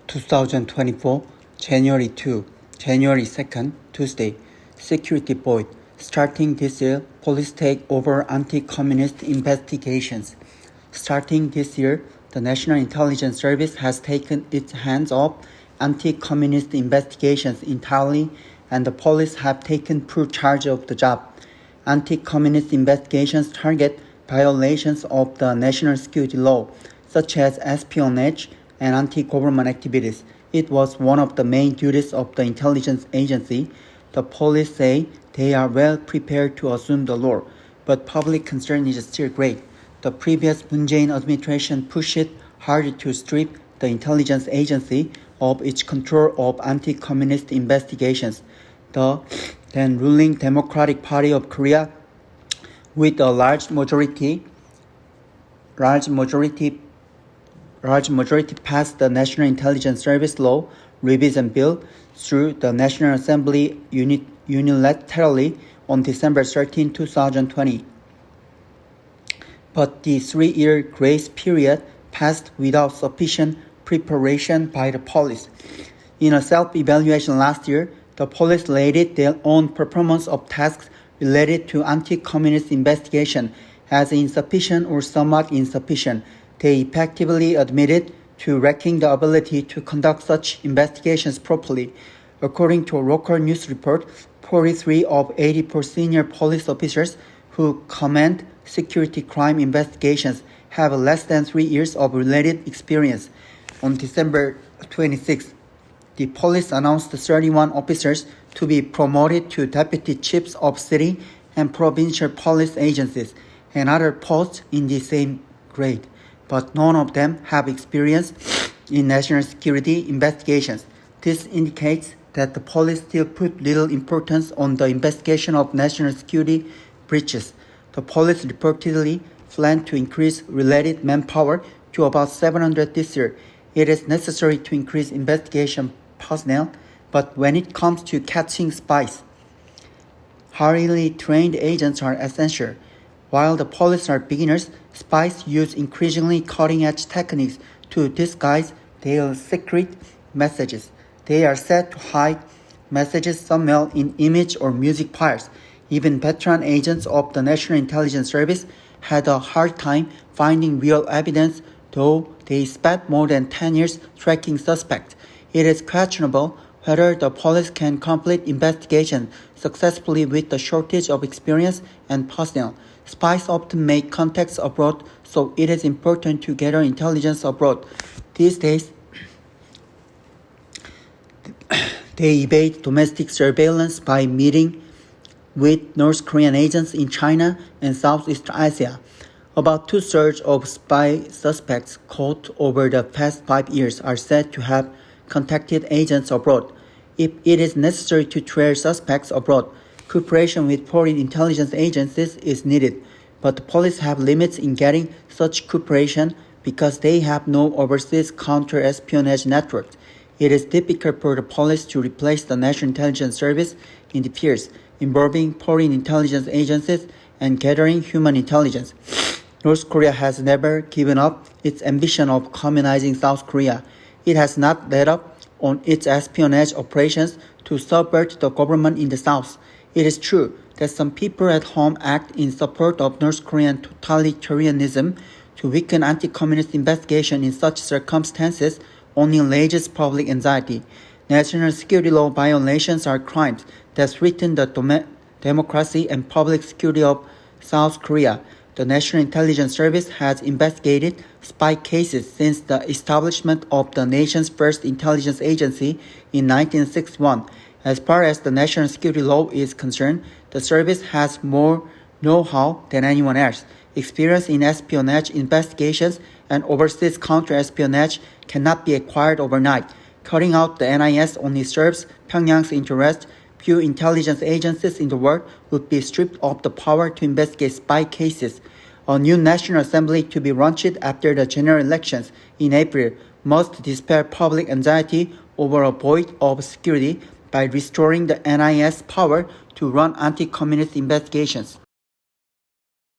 2024, January 2, January 2nd, Tuesday. Security void. Starting this year, police take over anti-communist investigations. Starting this year, the National Intelligence Service has taken its hands off anti-communist investigations entirely, and the police have taken full charge of the job. Anti-communist investigations target violations of the national security law, such as espionage and anti-government activities. It was one of the main duties of the intelligence agency. The police say they are well prepared to assume the role, but public concern is still great. The previous Moon Jae-in administration pushed it hard to strip the intelligence agency of its control of anti-communist investigations. The then ruling Democratic Party of Korea, with a large majority passed the National Intelligence Service Law Revision Bill through the National Assembly unilaterally on December 13, 2020. But the 3-year grace period passed without sufficient preparation by the police. In a self-evaluation last year, the police rated their own performance of tasks related to anti-communist investigation as insufficient or somewhat insufficient. They effectively admitted to lacking the ability to conduct such investigations properly. According to a local news report, 43 of 84 senior police officers who command security crime investigations have less than 3 years of related experience. On December 26, the police announced 31 officers to be promoted to deputy chiefs of city and provincial police agencies and other posts in the same grade, but none of them have experience in national security investigations. This indicates that the police still put little importance on the investigation of national security breaches. The police reportedly plan to increase related manpower to about 700 this year. It is necessary to increase investigation personnel, but when it comes to catching spies, highly trained agents are essential. While the police are beginners, spies use increasingly cutting-edge techniques to disguise their secret messages. They are said to hide messages somewhere in image or music files. Even veteran agents of the National Intelligence Service had a hard time finding real evidence, though they spent more than 10 years tracking suspects. It is questionable whether the police can complete investigation successfully with the shortage of experience and personnel. Spies often make contacts abroad, so it is important to gather intelligence abroad. These days, they evade domestic surveillance by meeting with North Korean agents in China and Southeast Asia. About 2/3 of spy suspects caught over the past 5 years are said to have contacted agents abroad. If it is necessary to trail suspects abroad, cooperation with foreign intelligence agencies is needed, but the police have limits in getting such cooperation because they have no overseas counter-espionage networks. It is difficult for the police to replace the National Intelligence Service in the fields involving foreign intelligence agencies and gathering human intelligence. North Korea has never given up its ambition of communizing South Korea. It has not let up on its espionage operations to subvert the government in the South. It is true that some people at home act in support of North Korean totalitarianism. To weaken anti-communist investigation in such circumstances only raises public anxiety. National security law violations are crimes that threaten the democracy and public security of South Korea. The National Intelligence Service has investigated spy cases since the establishment of the nation's first intelligence agency in 1961. As far as the national security law is concerned, the service has more know-how than anyone else. Experience in espionage investigations and overseas counter-espionage cannot be acquired overnight. Cutting out the NIS only serves Pyongyang's interest. Few intelligence agencies in the world would be stripped of the power to investigate spy cases. A new National Assembly to be launched after the general elections in April must dispel public anxiety over a void of security by restoring the NIS power to run anti-communist investigations.